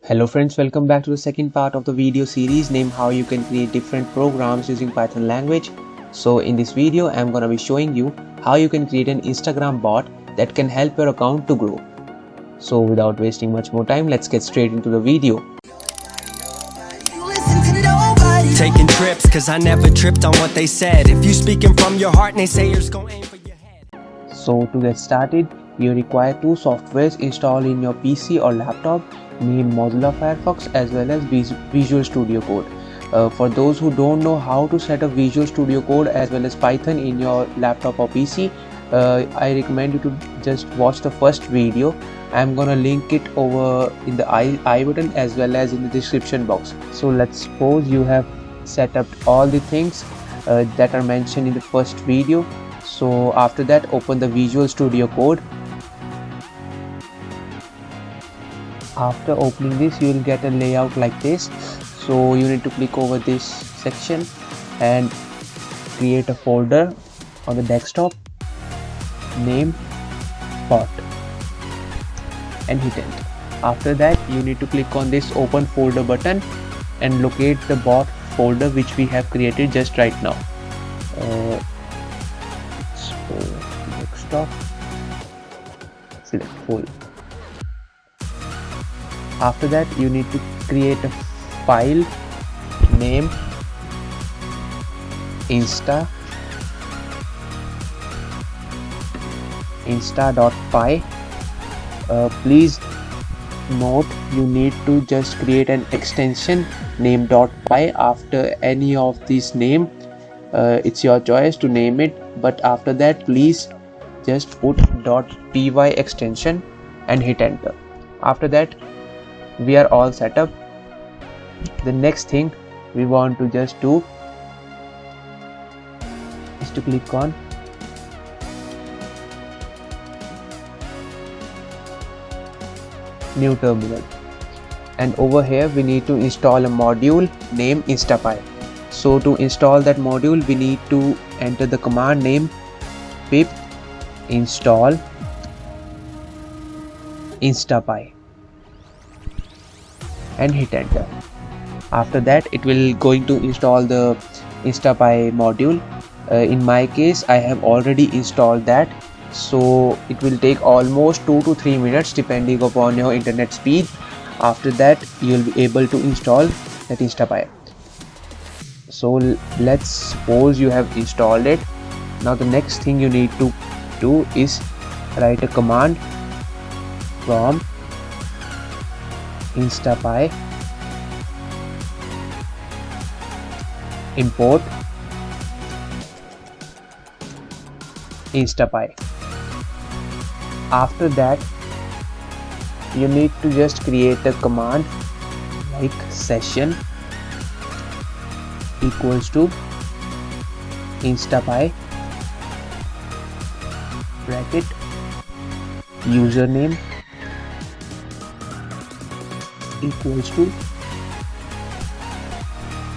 Hello friends, welcome back to the second part of the video series named how you can create different programs using Python language. So in this video, I'm gonna be showing you how you can create an Instagram bot that can help your account to grow. So without wasting much more time, let's get straight into the video. Taking trips, cause I never tripped on what they said. If you speaking from your heart and they say you're gonna aim for your head. So to get started, you require two softwares installed in your PC or laptop named Mozilla Firefox as well as Visual Studio Code. For those who don't know how to set up Visual Studio Code as well as Python in your laptop or PC, I recommend you to just watch the first video. I'm gonna link it over in the I button as well as in the description box. So let's suppose you have set up all the things that are mentioned in the first video. So after that, open the Visual Studio Code. After opening this, you will get a layout like this. So you need to click over this section and create a folder on the desktop, name bot, and hit enter. After that, you need to click on this open folder button and locate the bot folder which we have created just right now. So desktop, select folder. After that, you need to create a file name insta.py. Please note, you need to just create an extension name .py after any of these name. It's your choice to name it, but after that please just put .py extension and hit enter. After that, we are all set up. The next thing we want to just do is to click on new terminal, and over here we need to install a module named InstaPy. So to install that module, we need to enter the command name pip install InstaPy and hit enter. After that, it will going to install the InstaPy module. In my case, I have already installed that, so it will take almost 2 to 3 minutes depending upon your internet speed. After that, you will be able to install that InstaPy. So let's suppose you have installed it. Now the next thing you need to do is write a command from InstaPy import InstaPy. After that, you need to just create a command like session equals to InstaPy bracket username equals to,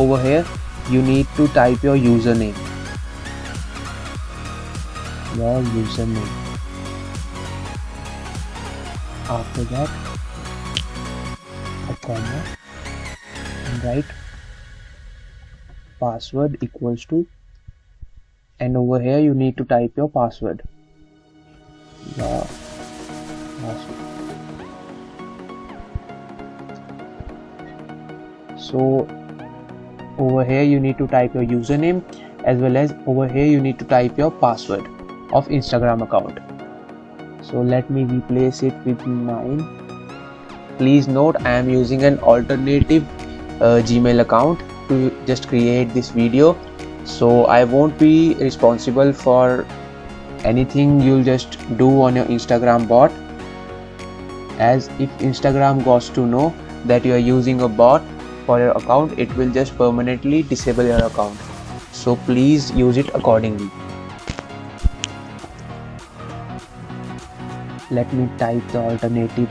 over here you need to type your username, after that a comma and write password equals to, and over here you need to type your password. So over here you need to type your username as well as over here you need to type your password of Instagram account. So let me replace it with mine. Please note, I am using an alternative Gmail account to just create this video, so I won't be responsible for anything you'll just do on your Instagram bot, as if Instagram goes to know that you are using a bot for your account, it will just permanently disable your account. So please use it accordingly. Let me type the alternative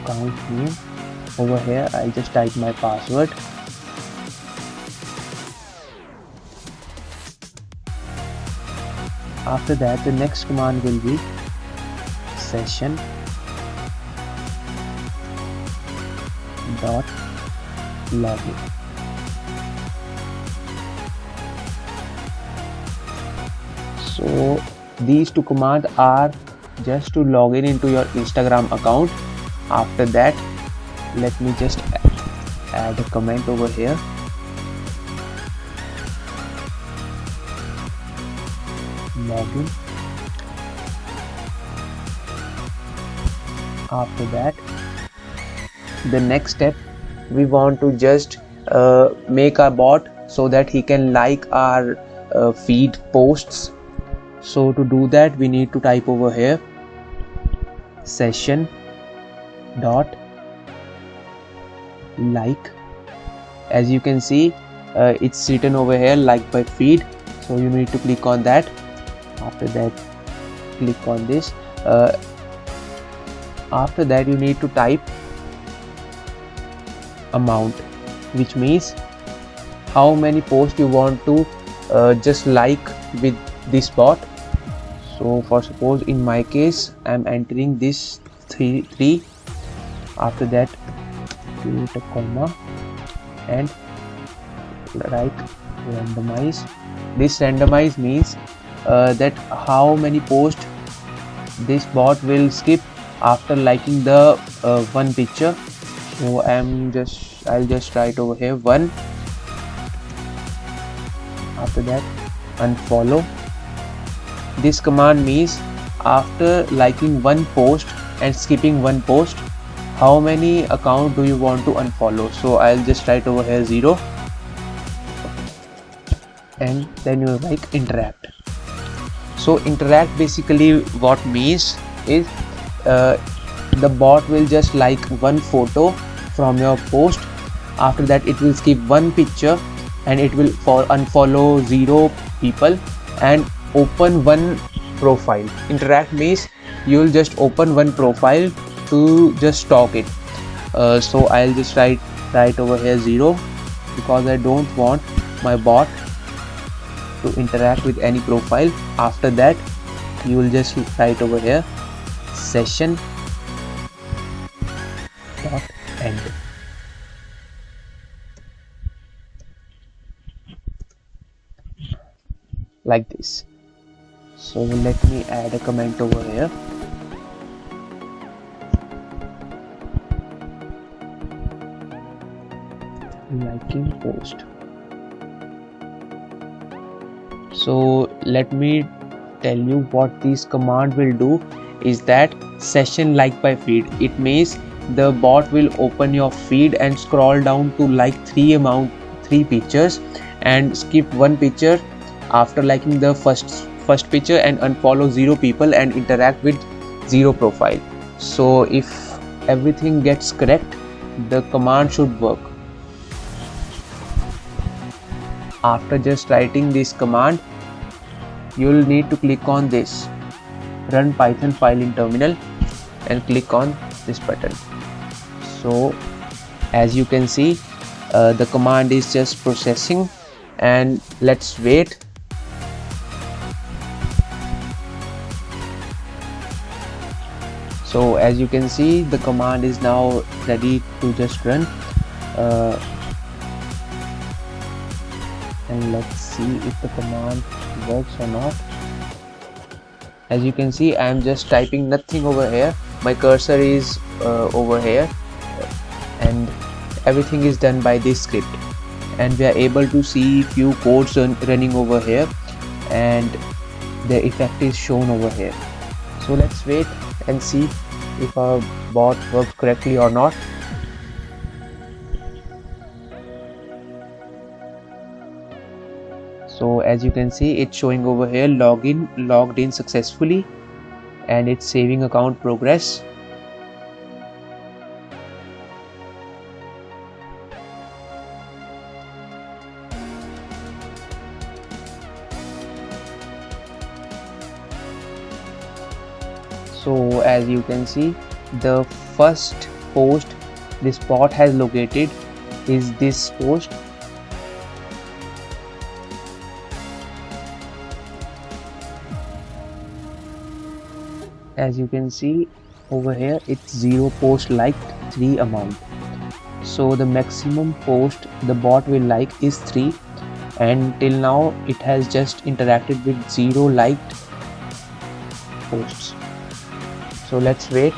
account name. Over here I just type my password. After that, the next command will be session dot login. So these two commands are just to log in into your Instagram account. After that, let me just add a comment over here. Login. After that, the next step, we want to just make a bot so that he can like our feed posts. So to do that, we need to type over here session dot like. As you can see, it's written over here like by feed, so you need to click on that. After that, click on this. After that, you need to type amount, which means how many posts you want to just like with this bot. So for suppose in my case, I'm entering this three. After that, create a comma and write randomize. This randomize means that how many posts this bot will skip after liking the one picture. So I'll just write over here 1. After that, unfollow. This command means after liking one post and skipping one post, how many account do you want to unfollow. So I'll just write over here 0, and then you like interact. So interact basically what means is the bot will just like one photo from your post. After that, it will skip one picture and it will unfollow 0 people and open one profile. Interact means you will just open one profile to just stalk it. So I'll just write over here 0 because I don't want my bot to interact with any profile. After that, you will just write over here session dot end. Like this. So let me add a comment over here. Liking post. So let me tell you what this command will do is that session like by feed. It means the bot will open your feed and scroll down to like 3 pictures and skip one picture after liking the first picture and unfollow 0 people and interact with 0 profile. So if everything gets correct, the command should work. After just writing this command, you'll need to click on this run Python file in terminal and click on this button. So as you can see, the command is just processing, and let's wait. So as you can see, the command is now ready to just run, and let's see if the command works or not. As you can see, I am just typing nothing over here. My cursor is over here, and everything is done by this script, and we are able to see few codes running over here, and the effect is shown over here. So let's wait and see if our bot works correctly or not. So as you can see, it's showing over here logged in successfully, and it's saving account progress. So as you can see, the first post this bot has located is this post. As you can see over here, it's 0 post liked, 3 amount. So the maximum post the bot will like is 3, and till now it has just interacted with 0 liked posts. So let's wait.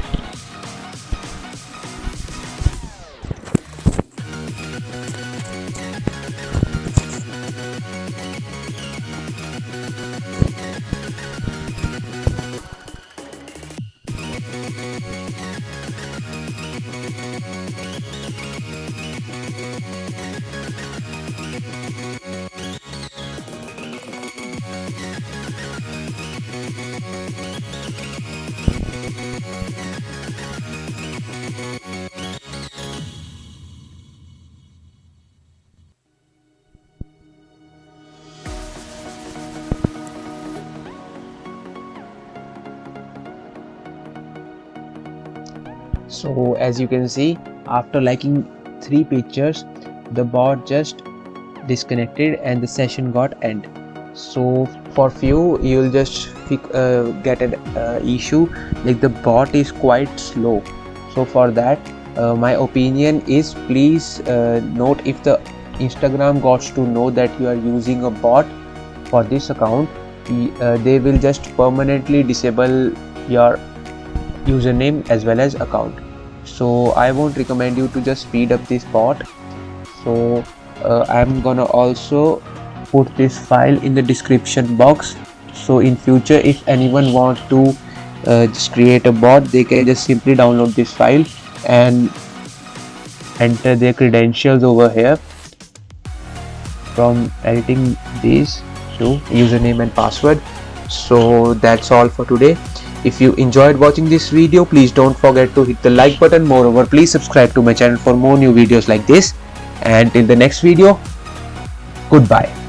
So as you can see, after liking 3 pictures, the bot just disconnected and the session got end. So for few you'll just get an issue like the bot is quite slow. So for that my opinion is, please note, if the Instagram got to know that you are using a bot for this account, they will just permanently disable your username as well as account. So I won't recommend you to just speed up this bot. So I'm gonna also put this file in the description box, so in future if anyone wants to just create a bot, they can just simply download this file and enter their credentials over here from editing these to username and password. So that's all for today. If you enjoyed watching this video, please don't forget to hit the like button. Moreover, please subscribe to my channel for more new videos like this. And till the next video, goodbye.